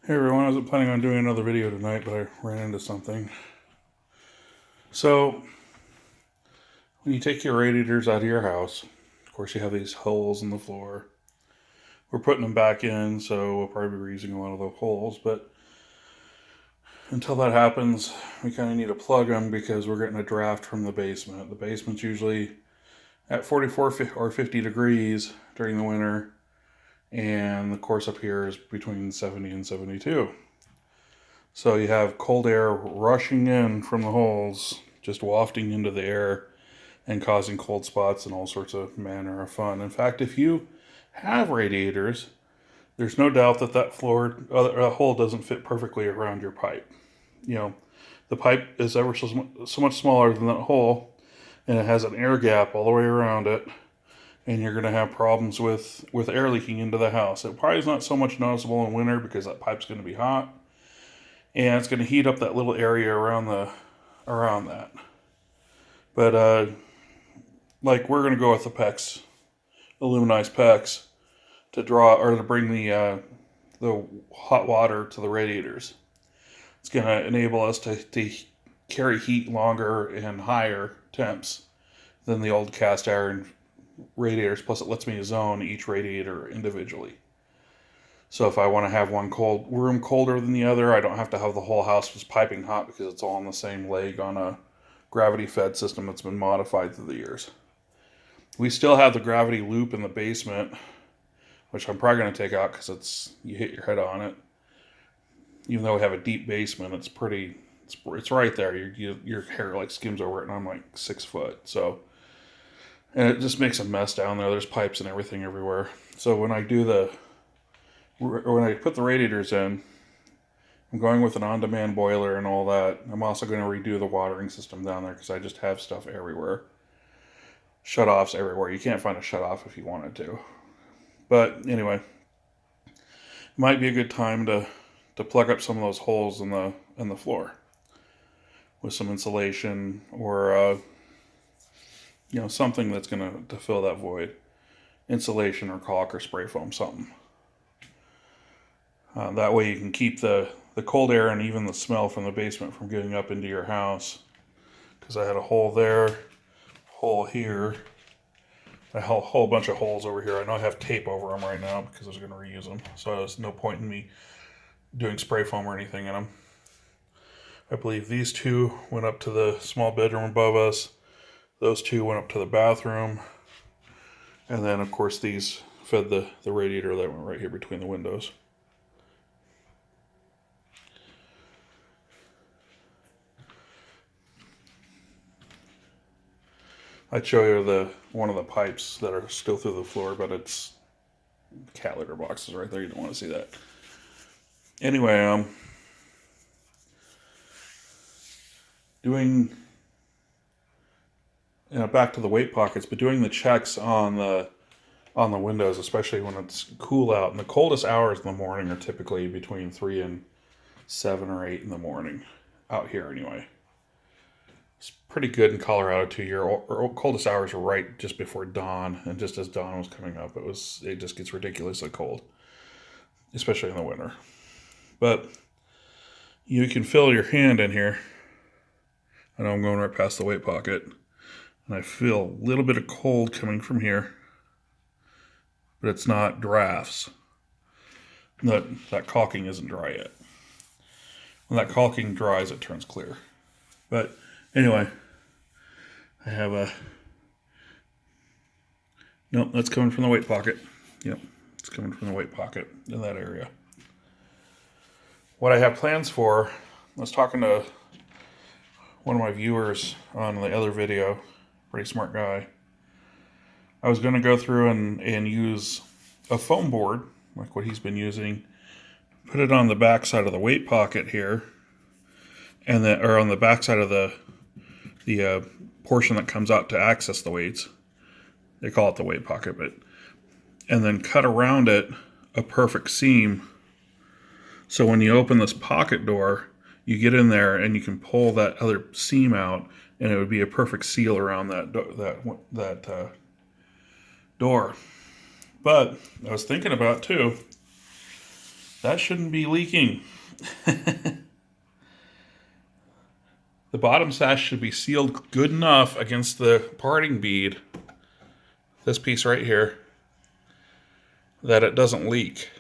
Hey everyone, I wasn't planning on doing another video tonight, but I ran into something. So, when you take your radiators out of your house, of course you have these holes in the floor. We're putting them back in, so we'll probably be reusing a lot of the holes, but until that happens, we kind of need to plug them because we're getting a draft from the basement. The basement's usually at 44 or 50 degrees during the winter, and the course up here is between 70 and 72. So you have cold air rushing in from the holes, just wafting into the air and causing cold spots and all sorts of manner of fun. In fact, if you have radiators, there's no doubt that that floor hole doesn't fit perfectly around your pipe. You know, the pipe is ever so much smaller than that hole, and it has an air gap all the way around it, and you're going to have problems with air leaking into the house. It probably is not so much noticeable in winter because that pipe's going to be hot, and it's going to heat up that little area around that. But like we're going to go with the PEX, aluminized PEX, to draw or to bring the hot water to the radiators. It's going to enable us to carry heat longer and higher temps than the old cast iron radiators. Plus, it lets me zone each radiator individually. So if I want to have one room colder than the other, I don't have to have the whole house just piping hot because it's all on the same leg on a gravity-fed system that's been modified through the years. We still have the gravity loop in the basement, which I'm probably going to take out because you hit your head on it. Even though we have a deep basement, it's right there. Your hair like skims over it, and I'm like 6 foot. So, and it just makes a mess down there. There's pipes and everything everywhere. So when I put the radiators in, I'm going with an on-demand boiler and all that. I'm also going to redo the watering system down there because I just have stuff everywhere. Shut-offs everywhere. You can't find a shut-off if you wanted to. But anyway, it might be a good time to plug up some of those holes in the floor with some insulation or something that's going to fill that void. Insulation or caulk or spray foam, something. That way you can keep the cold air and even the smell from the basement from getting up into your house. Because I had a hole there, hole here, a whole bunch of holes over here. I know I have tape over them right now because I was going to reuse them. So there's no point in me doing spray foam or anything in them. I believe these two went up to the small bedroom above us. Those two went up to the bathroom. And then, of course, these fed the radiator that went right here between the windows. I'd show you one of the pipes that are still through the floor, but it's cat litter boxes right there. You don't want to see that. Anyway, doing back to the weight pockets, but doing the checks on the windows, especially when it's cool out. And the coldest hours in the morning are typically between 3 and 7 or 8 in the morning, out here anyway. It's pretty good in Colorado too. Your coldest hours are right just before dawn, and just as dawn was coming up, it just gets ridiculously cold, especially in the winter. But you can feel your hand in here. I know I'm going right past the weight pocket, and I feel a little bit of cold coming from here, but it's not drafts. That caulking isn't dry yet. When that caulking dries, it turns clear. But anyway, I have nope, that's coming from the weight pocket. Yep, it's coming from the weight pocket in that area. What I have plans for, I was talking to one of my viewers on the other video, pretty smart guy. I was going to go through and use a foam board, like what he's been using, put it on the back side of the weight pocket here, and then, or on the back side of the portion that comes out to access the weights. They call it the weight pocket, and then cut around it a perfect seam. So when you open this pocket door, you get in there and you can pull that other seam out, and it would be a perfect seal around that door. But I was thinking about too, That shouldn't be leaking. The bottom sash should be sealed good enough against the parting bead, this piece right here, that it doesn't leak.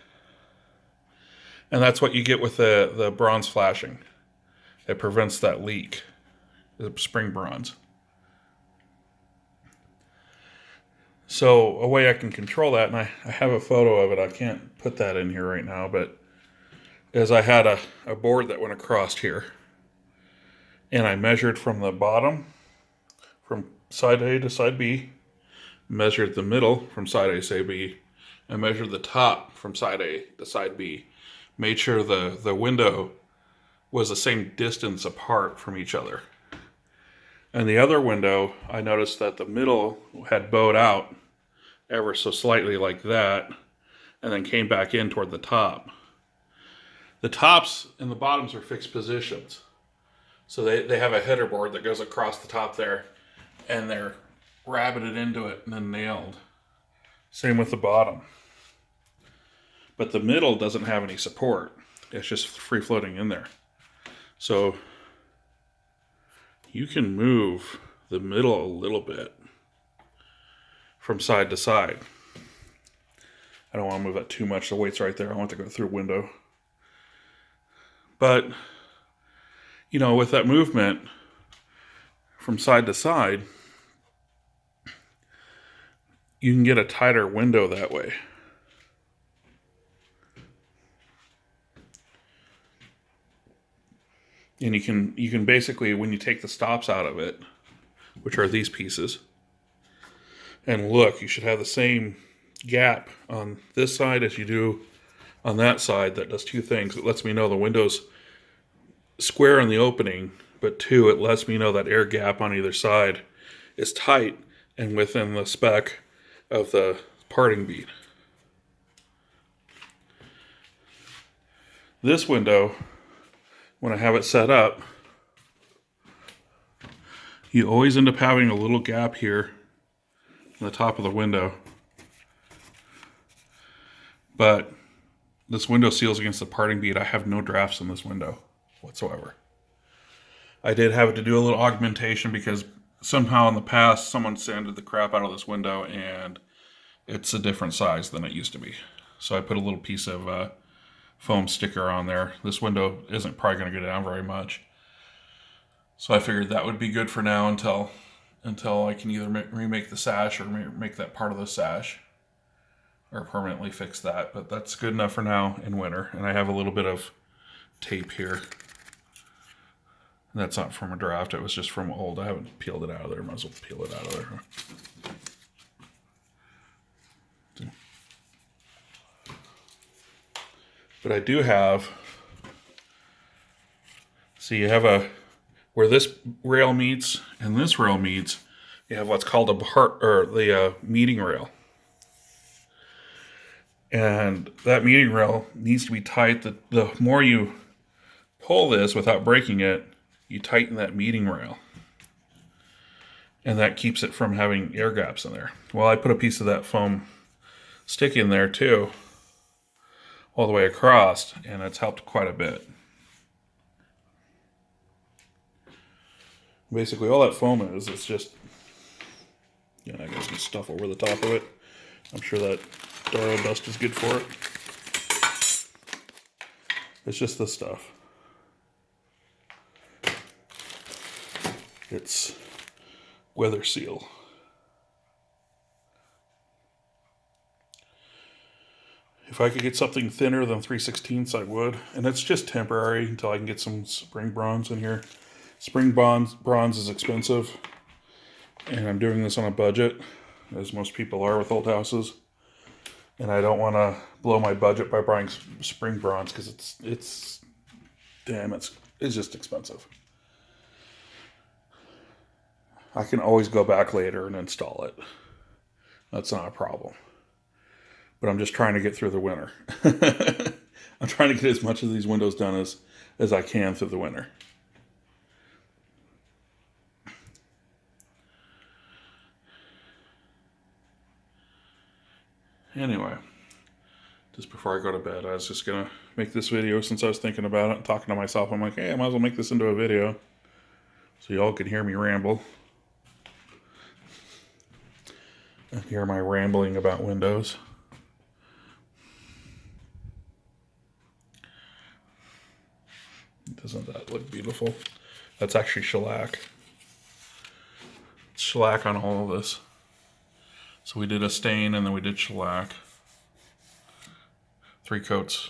And that's what you get with the bronze flashing. It prevents that leak, the spring bronze. So a way I can control that, and I have a photo of it, I can't put that in here right now, but is I had a board that went across here. And I measured from the bottom, from side A to side B, measured the middle from side A to side B, and measured the top from side A to side B. Made sure the window was the same distance apart from each other. And the other window, I noticed that the middle had bowed out ever so slightly like that, and then came back in toward the top. The tops and the bottoms are fixed positions. So they have a header board that goes across the top there, and they're rabbited into it and then nailed. Same with the bottom. But the middle doesn't have any support. It's just free floating in there. So you can move the middle a little bit from side to side. I don't want to move that too much. The weight's right there. I want it to go through a window. But you know, with that movement from side to side, you can get a tighter window that way. And you can basically, when you take the stops out of it, which are these pieces, and look, you should have the same gap on this side as you do on that side. That does two things. It lets me know the window's square in the opening, but two, it lets me know that air gap on either side is tight and within the spec of the parting bead. This window, when I have it set up, you always end up having a little gap here on the top of the window. But this window seals against the parting bead. I have no drafts in this window whatsoever. I did have to do a little augmentation because somehow in the past someone sanded the crap out of this window and it's a different size than it used to be. So I put a little piece of foam sticker on there. This window isn't probably going to go down very much. So I figured that would be good for now until I can either remake the sash or make that part of the sash or permanently fix that. But that's good enough for now in winter. And I have a little bit of tape here. That's not from a draft, it was just from old. I haven't peeled it out of there. Might as well peel it out of there. But I do have, see, you have where this rail meets and this rail meets, you have what's called the meeting rail. And that meeting rail needs to be tight. The more you pull this without breaking it, you tighten that meeting rail. And that keeps it from having air gaps in there. Well, I put a piece of that foam stick in there too, all the way across, and it's helped quite a bit. Basically, all that foam is, it's just, I got some stuff over the top of it. I'm sure that Doro dust is good for it. It's just this stuff. It's weather seal. If I could get something thinner than 3/16, I would. And it's just temporary until I can get some spring bronze in here. Spring bronze is expensive. And I'm doing this on a budget, as most people are with old houses. And I don't want to blow my budget by buying spring bronze because it's just expensive. I can always go back later and install it. That's not a problem. But I'm just trying to get through the winter. I'm trying to get as much of these windows done as I can through the winter. Anyway, just before I go to bed. I was just going to make this video since I was thinking about it and talking to myself. I'm like, hey, I might as well make this into a video so y'all can hear me ramble. And hear my rambling about windows. Doesn't that look beautiful? That's actually shellac. It's shellac on all of this. So we did a stain and then we did shellac. 3 coats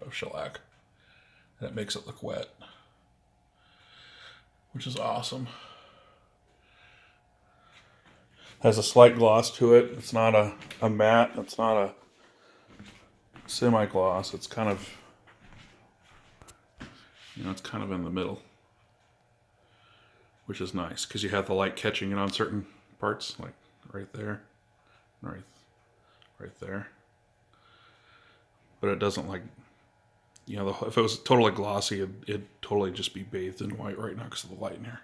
of shellac. That makes it look wet, which is awesome. Has a slight gloss to it. It's not a matte. It's not a semi-gloss. It's kind of, it's kind of in the middle, which is nice because you have the light catching it on certain parts, like right there, right there. But it doesn't like, if it was totally glossy, it'd totally just be bathed in white right now because of the light in here.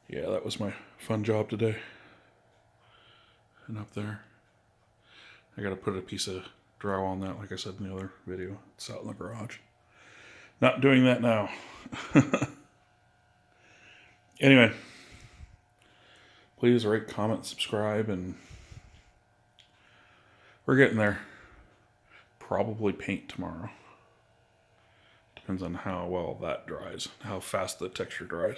Yeah, that was my fun job today. And up there, I got to put a piece of drywall on that, like I said in the other video. It's out in the garage. Not doing that now. Anyway, please rate, comment, subscribe, and we're getting there. Probably paint tomorrow. Depends on how well that dries, how fast the texture dries.